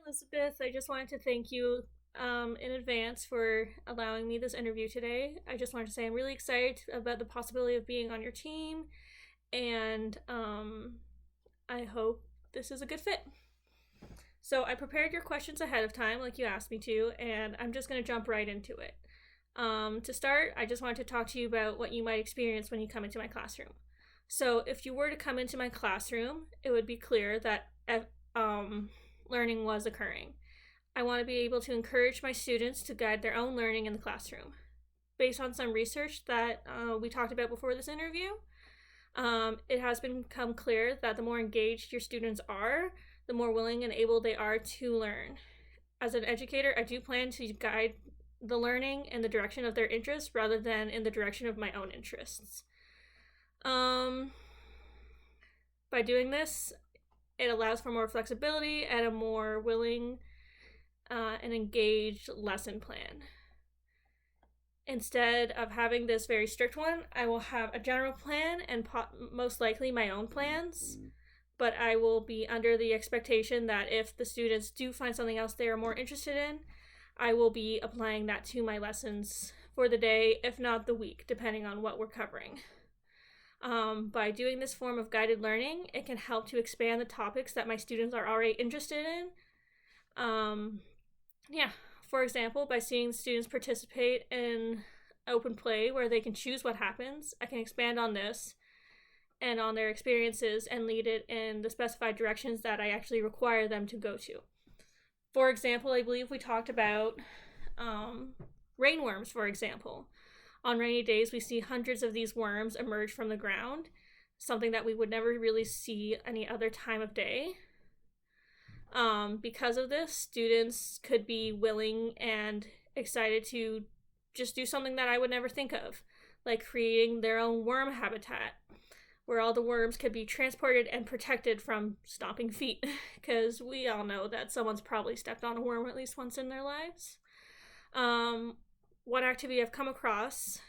Elizabeth. I just wanted to thank you in advance for allowing me this interview today. I just wanted to say I'm really excited about the possibility of being on your team, and I hope this is a good fit. So, I prepared your questions ahead of time, like you asked me to, and I'm just going to jump right into it. To start, I just wanted to talk to you about what you might experience when you come into my classroom. So, if you were to come into my classroom, it would be clear that learning was occurring. I want to be able to encourage my students to guide their own learning in the classroom. Based on some research that we talked about before this interview, it has become clear that the more engaged your students are, the more willing and able they are to learn. As an educator, I do plan to guide the learning in the direction of their interests rather than in the direction of my own interests. By doing this, it allows for more flexibility and a more willing and engaged lesson plan. Instead of having this very strict one, I will have a general plan and most likely my own plans. But I will be under the expectation that if the students do find something else they are more interested in, I will be applying that to my lessons for the day, if not the week, depending on what we're covering. By doing this form of guided learning, it can help to expand the topics that my students are already interested in. For example, by seeing students participate in open play where they can choose what happens, I can expand on this and on their experiences and lead it in the specified directions that I actually require them to go to. For example, I believe we talked about rainworms, for example. On rainy days, we see hundreds of these worms emerge from the ground, something that we would never really see any other time of day. Because of this, students could be willing and excited to just do something that I would never think of, like creating their own worm habitat, where all the worms could be transported and protected from stomping feet, because we all know that someone's probably stepped on a worm at least once in their lives. One activity I've come across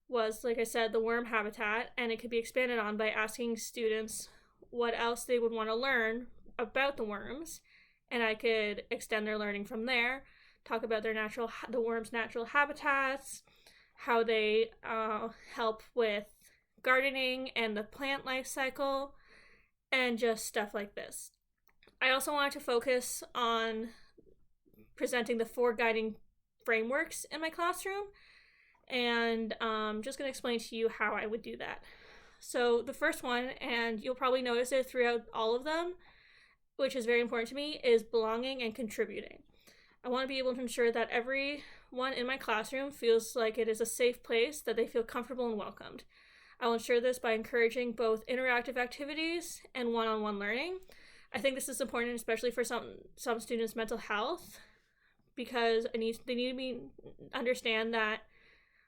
was, like I said, the worm habitat, and it could be expanded on by asking students what else they would want to learn about the worms, and I could extend their learning from there, talk about the worms' natural habitats, how they help with gardening and the plant life cycle, and just stuff like this. I also wanted to focus on presenting the 4 guiding frameworks in my classroom, and I'm just going to explain to you how I would do that. So the first one, and you'll probably notice it throughout all of them, which is very important to me, is belonging and contributing. I want to be able to ensure that everyone in my classroom feels like it is a safe place, that they feel comfortable and welcomed. I will ensure this by encouraging both interactive activities and one-on-one learning. I think this is important, especially for some students' mental health, because they need to understand that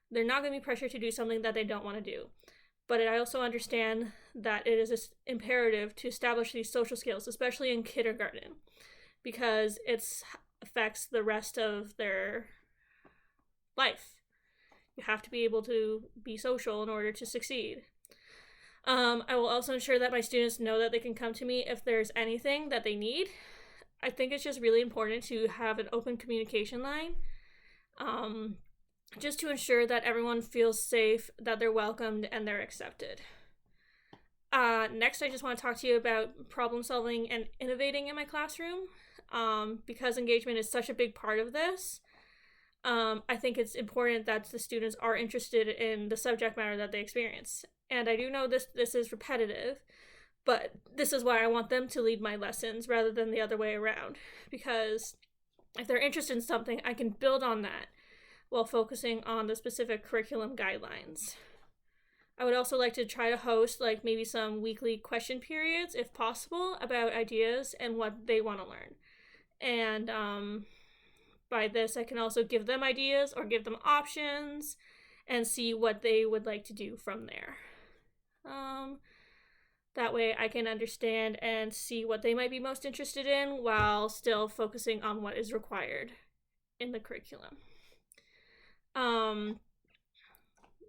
they're not going to be pressured to do something that they don't want to do. But I also understand that it is imperative to establish these social skills, especially in kindergarten, because it affects the rest of their life. You have to be able to be social in order to succeed. I will also ensure that my students know that they can come to me if there's anything that they need. I think it's just really important to have an open communication line, just to ensure that everyone feels safe, that they're welcomed, and they're accepted. Next, I just want to talk to you about problem solving and innovating in my classroom. Because engagement is such a big part of this, I think it's important that the students are interested in the subject matter that they experience. And I do know this is repetitive, but this is why I want them to lead my lessons rather than the other way around. Because if they're interested in something, I can build on that while focusing on the specific curriculum guidelines. I would also like to try to host maybe some weekly question periods, if possible, about ideas and what they want to learn. And by this, I can also give them ideas or give them options and see what they would like to do from there. That way I can understand and see what they might be most interested in while still focusing on what is required in the curriculum.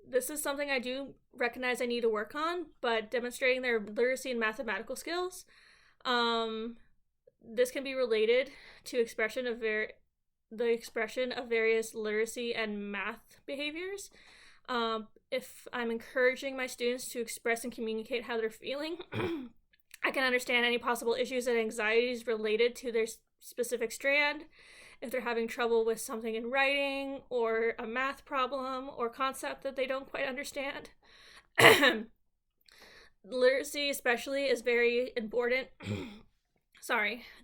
This is something I do recognize I need to work on, but demonstrating their literacy and mathematical skills, this can be related to the expression of various literacy and math behaviors. If I'm encouraging my students to express and communicate how they're feeling, I can understand any possible issues and anxieties related to their specific strand. If they're having trouble with something in writing or a math problem or concept that they don't quite understand. Literacy especially is very important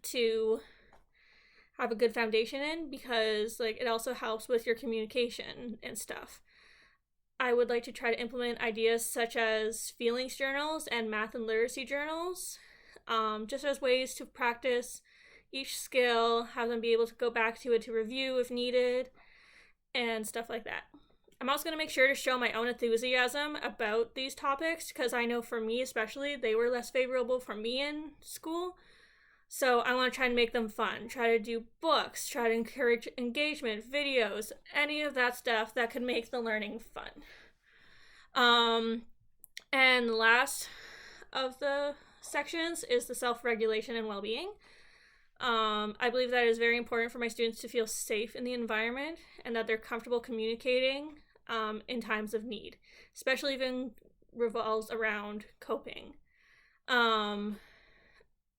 to have a good foundation in, because like it also helps with your communication and stuff. I would like to try to implement ideas such as feelings journals and math and literacy journals, just as ways to practice each skill, have them be able to go back to it to review if needed, and stuff like that. I'm also going to make sure to show my own enthusiasm about these topics, because I know for me especially, they were less favorable for me in school. So I want to try to make them fun, try to do books, try to encourage engagement, videos, any of that stuff that could make the learning fun. And the last of the sections is the self-regulation and well-being. I believe that it is very important for my students to feel safe in the environment and that they're comfortable communicating in times of need, especially if it revolves around coping.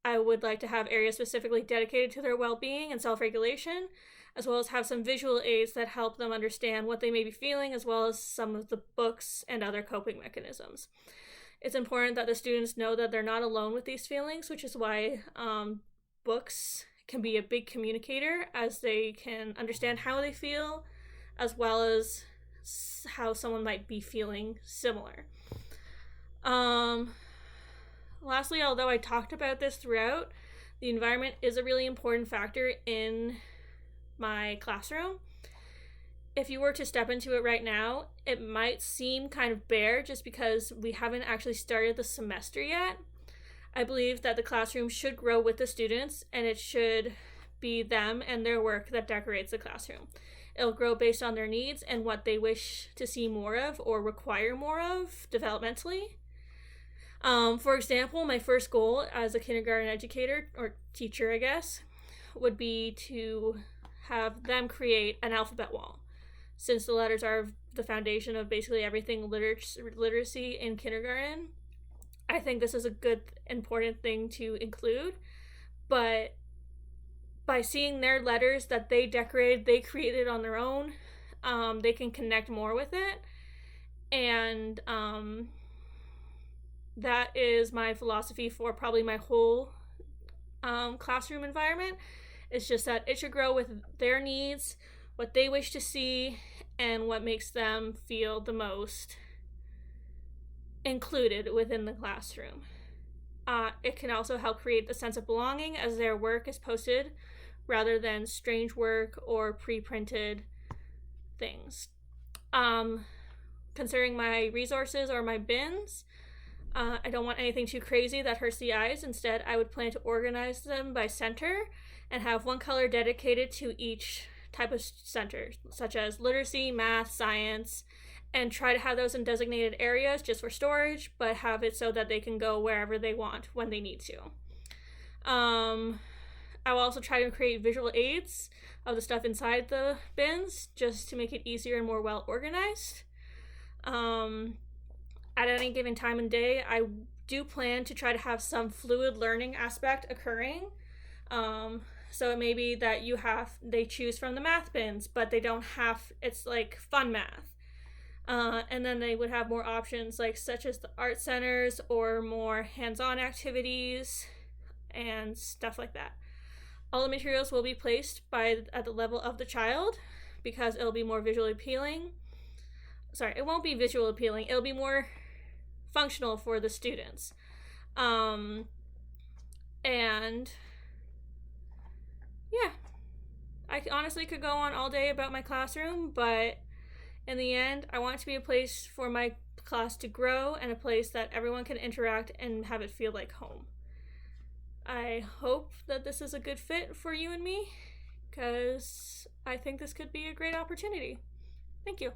I would like to have areas specifically dedicated to their well-being and self-regulation, as well as have some visual aids that help them understand what they may be feeling, as well as some of the books and other coping mechanisms. It's important that the students know that they're not alone with these feelings, which is why books can be a big communicator, as they can understand how they feel, as well as how someone might be feeling similar. Lastly, although I talked about this throughout, the environment is a really important factor in my classroom. If you were to step into it right now, it might seem kind of bare just because we haven't actually started the semester yet. I believe that the classroom should grow with the students, and it should be them and their work that decorates the classroom. It'll grow based on their needs and what they wish to see more of or require more of developmentally. For example, my first goal as a kindergarten educator, or teacher I guess, would be to have them create an alphabet wall. Since the letters are the foundation of basically everything literacy in kindergarten, I think this is a good, important thing to include. But by seeing their letters that they decorated, they created on their own, they can connect more with it. And that is my philosophy for probably my whole classroom environment. It's just that it should grow with their needs, what they wish to see, and what makes them feel the most included within the classroom. It can also help create the sense of belonging as their work is posted rather than strange work or pre-printed things. Considering my resources or my bins, I don't want anything too crazy that hurts the eyes. Instead, I would plan to organize them by center and have one color dedicated to each type of center, such as literacy, math, science, and try to have those in designated areas just for storage, but have it so that they can go wherever they want when they need to. I will also try to create visual aids of the stuff inside the bins just to make it easier and more well organized. At any given time and day, I do plan to try to have some fluid learning aspect occurring. So it may be that they choose from the math bins, but they don't have, it's like fun math. And then they would have more options such as the art centers or more hands-on activities and stuff like that. All the materials will be placed at the level of the child because it'll be more visually appealing. Sorry, it won't be visual appealing. It'll be more functional for the students. And yeah, I honestly could go on all day about my classroom, but in the end, I want it to be a place for my class to grow and a place that everyone can interact and have it feel like home. I hope that this is a good fit for you and me, because I think this could be a great opportunity. Thank you.